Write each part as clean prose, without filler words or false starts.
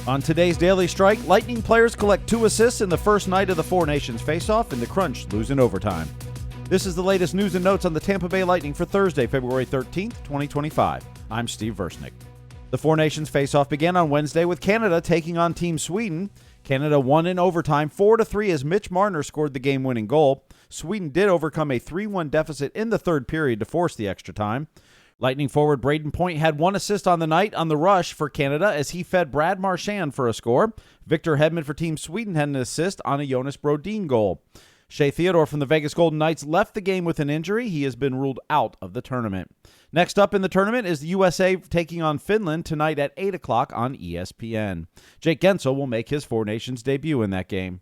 On today's Daily Strike, Lightning players collect 2 assists in the first night of the Four Nations face-off, and the Crunch lose in overtime. This is the latest news and notes on the Tampa Bay Lightning for Thursday, February 13th, 2025. I'm Steve Versnick. The Four Nations face-off began on Wednesday with Canada taking on Team Sweden. Canada won in overtime 4-3 as Mitch Marner scored the game-winning goal. Sweden did overcome a 3-1 deficit in the third period to force the extra time. Lightning forward Brayden had 1 assist on the night on the rush for Canada as he fed Brad Marchand for a score. Victor Hedman for Team Sweden had an assist on a Jonas Brodin goal. Shea Theodore from the Vegas Golden Knights left the game with an injury. He has been ruled out of the tournament. Next up in the tournament is the USA taking on Finland tonight at 8 o'clock on ESPN. Jake Guentzel will make his Four Nations debut in that game.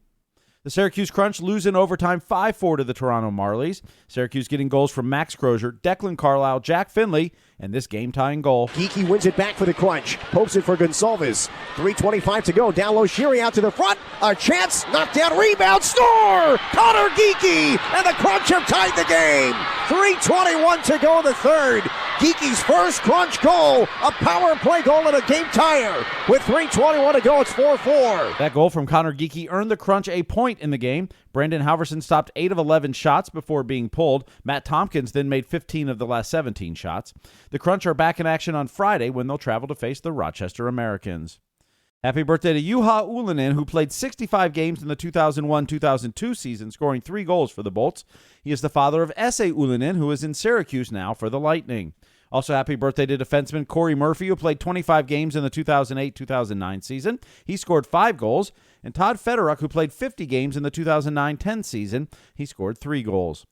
The Syracuse Crunch lose in overtime 5-4 to the Toronto Marlies. Syracuse getting goals from Max Crozier, Declan Carlisle, Jack Finley, and this game-tying goal. Geekie wins it back for the Crunch. Pokes it for Gonçalves. 3:25 to go. Down low, Sherry out to the front. A chance. Knocked down. Rebound. Score! Conor Geekie! And the Crunch have tied the game. 3:21 to go in the third. Geekie's first Crunch goal. A power play goal and a game tire. With 3:21 to go, it's 4-4. That goal from Conor Geekie earned the Crunch a point in the game. Brandon Halverson stopped 8 of 11 shots before being pulled. Matt Tompkins then made 15 of the last 17 shots. The Crunch are back in action on Friday when they'll travel to face the Rochester Americans. Happy birthday to Juha Ullinen, who played 65 games in the 2001-2002 season, scoring 3 goals for the Bolts. He is the father of Esse Ullinen, who is in Syracuse now for the Lightning. Also, happy birthday to defenseman Corey Murphy, who played 25 games in the 2008-2009 season. He scored 5 goals. And Todd Federer, who played 50 games in the 2009-10 season. He scored 3 goals.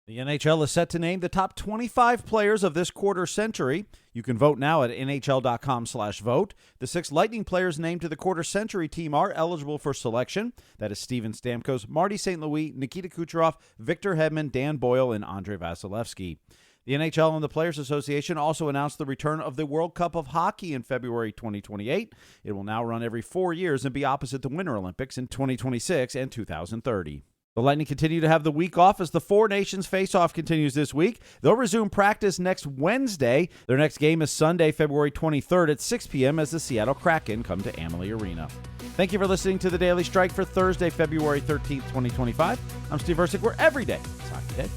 The NHL is set to name the top 25 players of this quarter century. You can vote now at nhl.com/vote. The 6 Lightning players named to the quarter century team are eligible for selection. That is Steven Stamkos, Marty St. Louis, Nikita Kucherov, Victor Hedman, Dan Boyle, and Andrei Vasilevsky. The NHL and the Players Association also announced the return of the World Cup of Hockey in February 2028. It will now run every 4 years and be opposite the Winter Olympics in 2026 and 2030. The Lightning continue to have the week off as the Four Nations face-off continues this week. They'll resume practice next Wednesday. Their next game is Sunday, February 23rd at 6 p.m. as the Seattle Kraken come to Amalie Arena. Thank you for listening to the Daily Strike for Thursday, February 13th, 2025. I'm Steve Versnick, where every day is Hockey Day.